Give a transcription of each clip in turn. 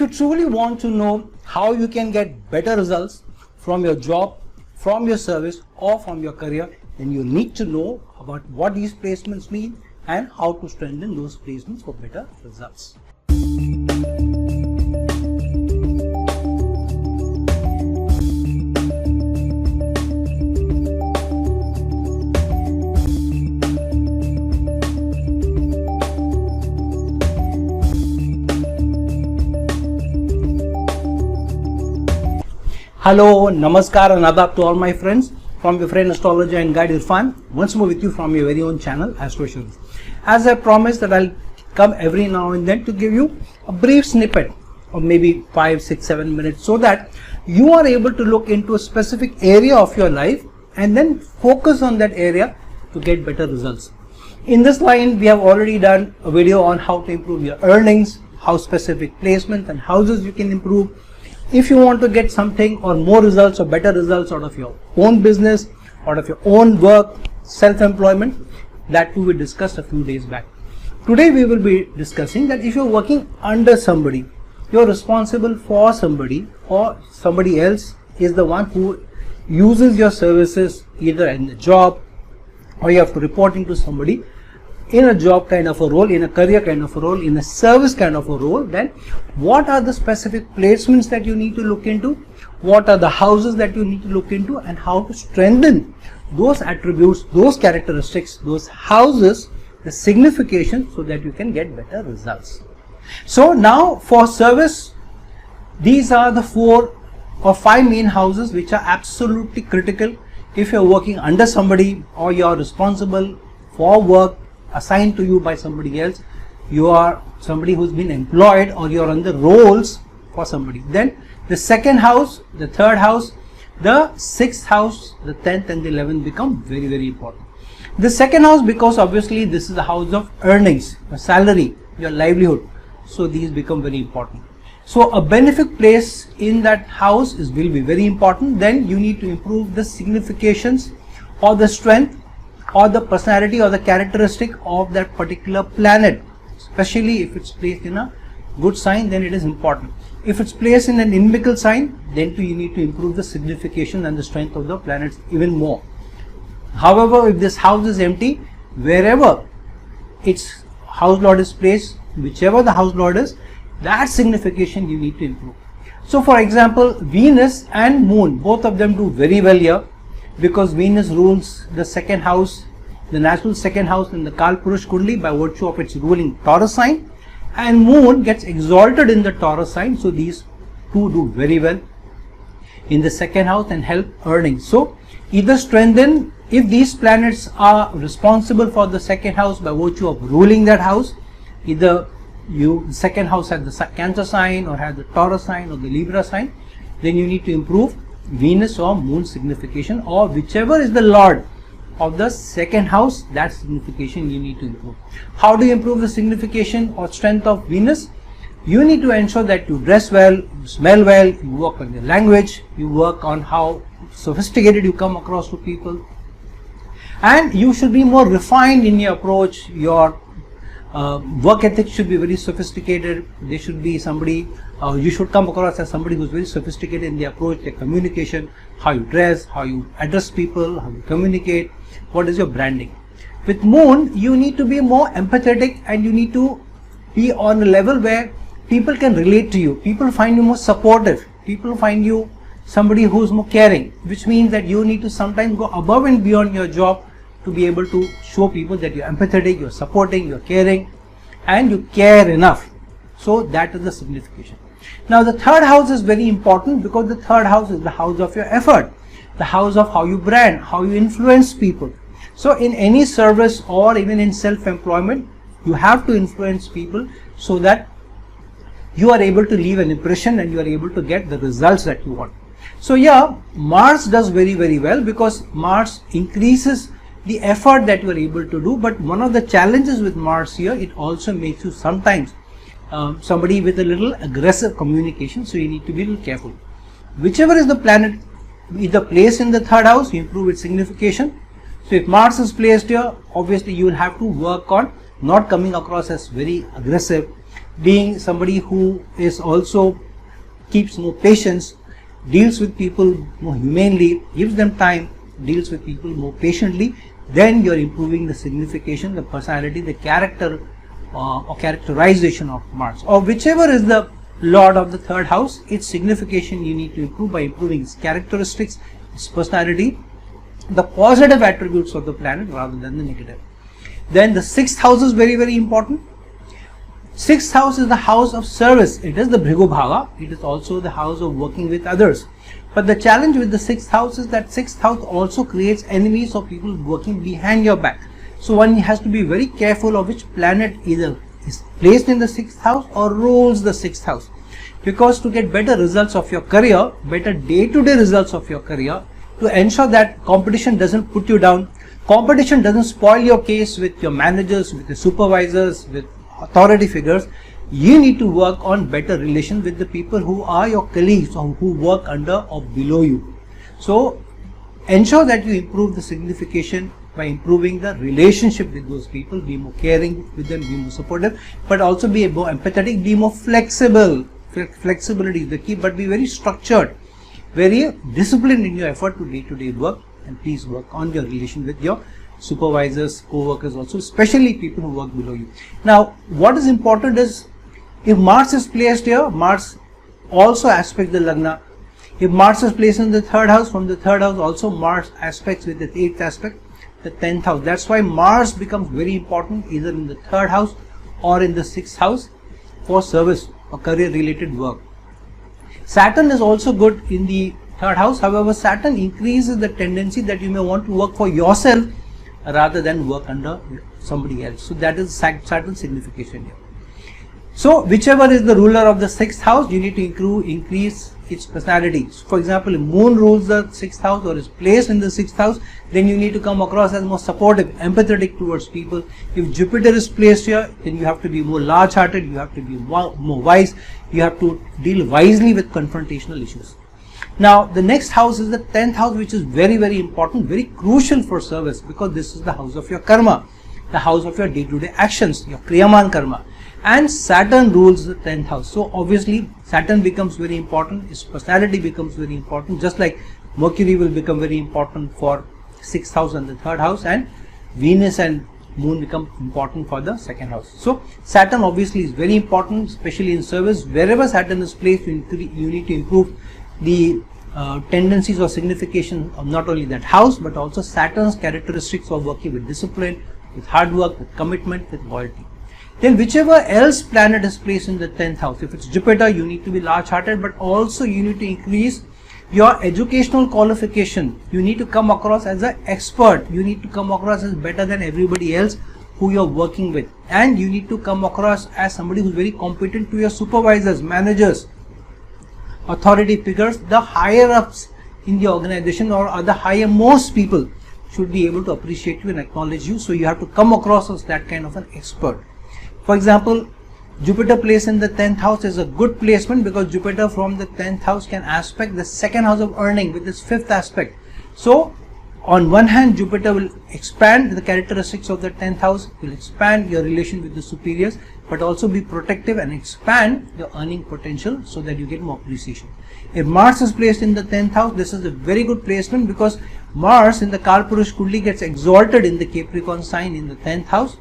you truly want to know how you can get better results from your job, from your service or from your career, then you need to know about what these placements mean and how to strengthen those placements for better results. Hello, Namaskar and Adab to all my friends from your friend astrologer and guide Irfan, once more with you from your very own channel Astro. As I promised that I'll come every now and then to give you a brief snippet of maybe 5, 6, 7 minutes so that you are able to look into a specific area of your life and then focus on that area to get better results. In this line, we have already done a video on how to improve your earnings, how specific placements and houses you can improve. If you want to get something or more results or better results out of your own business, out of your own work, self-employment, that too we discussed a few days back. Today we will be discussing that if you're working under somebody, you're responsible for somebody or somebody else is the one who uses your services either in the job or you have to reporting to somebody in a job kind of a role, in a career kind of a role, in a service kind of a role, then what are the specific placements that you need to look into, what are the houses that you need to look into, and how to strengthen those attributes, those characteristics, those houses, the signification, so that you can get better results. So now for service, these are the 4 or 5 main houses which are absolutely critical if you're working under somebody or you're responsible for work assigned to you by somebody else, you are somebody who's been employed or you're on the roles for somebody. Then the second house, the third house, the 6th house, the 10th and the 11th become very, very important. The second house, because obviously this is the house of earnings, your salary, your livelihood. So these become very important. So a benefic place in that house will be very important. Then you need to improve the significations or the strength or the personality or the characteristic of that particular planet, especially if it's placed in a good sign, then it is important. If it's placed in an inimical sign, then too you need to improve the signification and the strength of the planets even more. However, if this house is empty, wherever its house lord is placed, whichever the house lord is, that signification you need to improve. So for example, Venus and Moon, both of them do very well here, because Venus rules the second house, the natural second house in the Kalpurush Kundli by virtue of its ruling Taurus sign, and Moon gets exalted in the Taurus sign. So these two do very well in the second house and help earnings. So either strengthen, if these planets are responsible for the second house by virtue of ruling that house, either the second house had the Cancer sign or had the Taurus sign or the Libra sign, then you need to improve Venus or Moon signification, or whichever is the lord of the second house, that signification you need to improve. How do you improve the signification or strength of Venus? You need to ensure that you dress well, you smell well, you work on your language, you work on how sophisticated you come across to people, and you should be more refined in your approach. Your work ethics should be very sophisticated. They should be somebody, you should come across as somebody who's very sophisticated in the approach, their communication, how you dress, how you address people, how you communicate, what is your branding. With Moon, you need to be more empathetic and you need to be on a level where people can relate to you. People find you more supportive. People find you somebody who's more caring, which means that you need to sometimes go above and beyond your job to be able to show people that you're empathetic, you're supporting, you're caring, and you care enough. So that is the signification. Now the third house is very important because the third house is the house of your effort, the house of how you brand, how you influence people. So in any service or even in self-employment, you have to influence people so that you are able to leave an impression and you are able to get the results that you want. So yeah, Mars does very, very well because Mars increases the effort that you are able to do, but one of the challenges with Mars here, it also makes you sometimes somebody with a little aggressive communication, so you need to be a little careful. Whichever is the planet either placed in the third house, you improve its signification. So if Mars is placed here, obviously you will have to work on not coming across as very aggressive, being somebody who is also keeps more patience, deals with people more humanely, gives them time, deals with people more patiently, then you're improving the signification, the personality, the character or characterization of Mars, or whichever is the lord of the third house. Its signification you need to improve by improving its characteristics, its personality, the positive attributes of the planet rather than the negative. Then the sixth house is very, very important. Sixth house is the house of service. It is the Bhrigu bhava. It is also the house of working with others. But the challenge with the sixth house is that sixth house also creates enemies or people working behind your back. So one has to be very careful of which planet either is placed in the sixth house or rules the sixth house. Because to get better results of your career, better day-to-day results of your career, to ensure that competition doesn't put you down, competition doesn't spoil your case with your managers, with the supervisors, with authority figures, you need to work on better relations with the people who are your colleagues or who work under or below you. So ensure that you improve the signification by improving the relationship with those people, be more caring with them, be more supportive, but also be more empathetic, be more flexible. Flexibility is the key, but be very structured, very disciplined in your effort to day-to-day work, and please work on your relation with your supervisors, co-workers also, especially people who work below you. Now, what is important is, if Mars is placed here, Mars also aspects the Lagna. If Mars is placed in the third house, from the third house also Mars aspects with the eighth aspect, the 10th house. That's why Mars becomes very important either in the third house or in the sixth house for service or career related work. Saturn is also good in the third house. However, Saturn increases the tendency that you may want to work for yourself rather than work under somebody else. So that is Saturn's signification here. So whichever is the ruler of the sixth house, you need to increase its personality. So for example, if Moon rules the sixth house or is placed in the sixth house, then you need to come across as more supportive, empathetic towards people. If Jupiter is placed here, then you have to be more large-hearted, you have to be more wise, you have to deal wisely with confrontational issues. Now, the next house is the 10th house, which is very, very important, very crucial for service, because this is the house of your karma, the house of your day-to-day actions, your kriyaman karma. And Saturn rules the 10th house. So obviously Saturn becomes very important, his personality becomes very important, just like Mercury will become very important for 6th house and the 3rd house, and Venus and Moon become important for the 2nd house. So Saturn obviously is very important, especially in service. Wherever Saturn is placed, you need to improve the tendencies or signification of not only that house, but also Saturn's characteristics of working with discipline, with hard work, with commitment, with loyalty. Then whichever else planet is placed in the 10th house, if it's Jupiter, you need to be large-hearted, but also you need to increase your educational qualification. You need to come across as an expert. You need to come across as better than everybody else who you're working with. And you need to come across as somebody who's very competent to your supervisors, managers, authority figures. The higher-ups in the organization or other higher-most people should be able to appreciate you and acknowledge you. So you have to come across as that kind of an expert. For example, Jupiter placed in the 10th house is a good placement because Jupiter from the 10th house can aspect the 2nd house of earning with its 5th aspect. So on one hand, Jupiter will expand the characteristics of the 10th house, will expand your relation with the superiors, but also be protective and expand your earning potential so that you get more appreciation. If Mars is placed in the 10th house, this is a very good placement because Mars in the Kalpurush Kundli gets exalted in the Capricorn sign in the 10th house,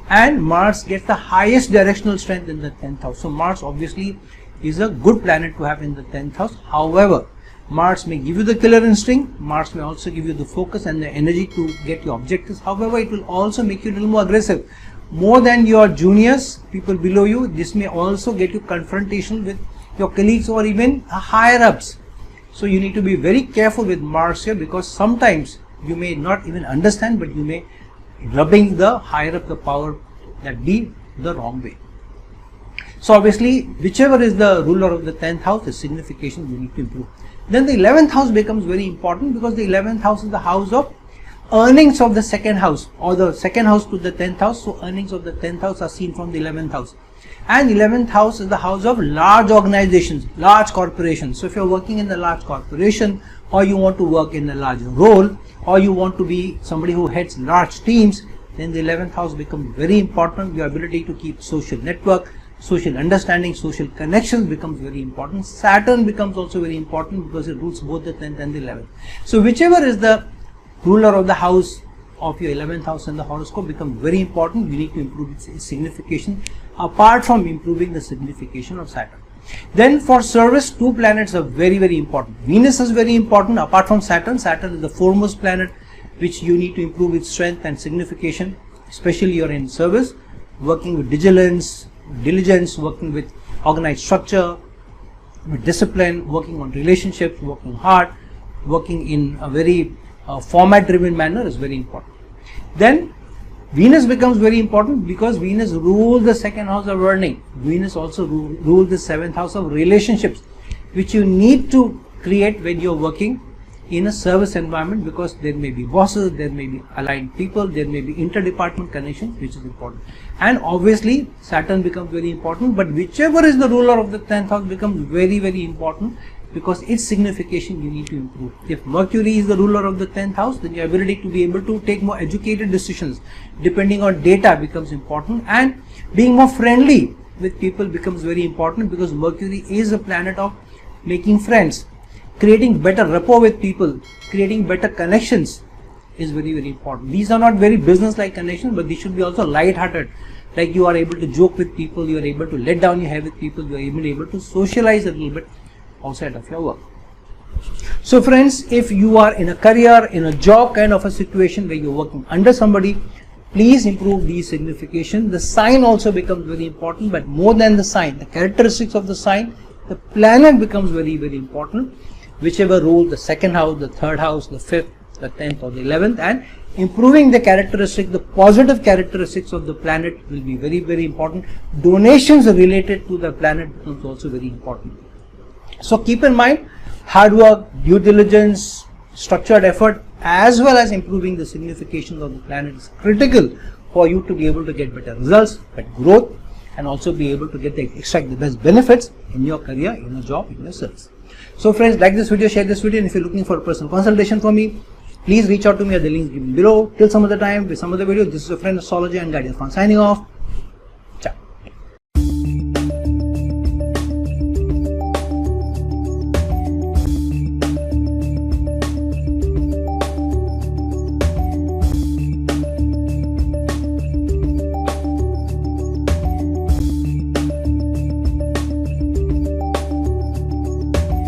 and Mars gets the highest directional strength in the 10th house. So Mars obviously is a good planet to have in the 10th house. However, Mars may give you the killer instinct, Mars may also give you the focus and the energy to get your objectives. However, it will also make you a little more aggressive, more than your juniors, people below you. This may also get you confrontation with your colleagues or even higher ups. So you need to be very careful with Mars here, because sometimes you may not even understand, but you may rubbing the higher up the power that be the wrong way. So obviously whichever is the ruler of the 10th house, the signification you need to improve. Then the 11th house becomes very important because the 11th house is the house of earnings of the 2nd house, or the 2nd house to the 10th house. So earnings of the 10th house are seen from the 11th house, and 11th house is the house of large organizations, large corporations. So if you're working in the large corporation, or you want to work in a large role, or you want to be somebody who heads large teams, then the 11th house becomes very important. Your ability to keep social network, social understanding, social connections becomes very important. Saturn becomes also very important because it rules both the 10th and the 11th. So whichever is the ruler of the house of your 11th house in the horoscope becomes very important. We need to improve its signification apart from improving the signification of Saturn. Then for service, two planets are very, very important. Venus is very important apart from Saturn. Saturn is the foremost planet which you need to improve its strength and signification, especially you're in service, working with diligence, working with organized structure, with discipline, working on relationships, working hard, working in a very format driven manner is very important. Then Venus becomes very important because Venus rules the second house of earning. Venus also rules the 7th house of relationships, which you need to create when you're working in a service environment, because there may be bosses, there may be aligned people, there may be interdepartment connections, which is important. And obviously Saturn becomes very important, but whichever is the ruler of the 10th house becomes very, very important because its signification you need to improve. If Mercury is the ruler of the 10th house, then your ability to be able to take more educated decisions depending on data becomes important, and being more friendly with people becomes very important because Mercury is a planet of making friends. Creating better rapport with people, creating better connections is very, very important. These are not very business-like connections, but these should be also light-hearted. Like you are able to joke with people, you are able to let down your hair with people, you are even able to socialize a little bit outside of your work. So friends, if you are in a career, in a job kind of a situation where you are working under somebody, please improve these signification. The sign also becomes very important, but more than the sign, the characteristics of the sign, the planet becomes very, very important. Whichever rule, the second house, the third house, the 5th, the 10th or the 11th, and improving the characteristics, the positive characteristics of the planet will be very, very important. Donations related to the planet becomes also very important. So keep in mind, hard work, due diligence, structured effort, as well as improving the signification of the planet is critical for you to be able to get better results, better growth, and also be able to extract the best benefits in your career, in your job, in your service. So friends, like this video, share this video, and if you're looking for a personal consultation from me, please reach out to me at the links given below. Till some other time with some other video, this is your friend astrologer and guide Irfan signing off.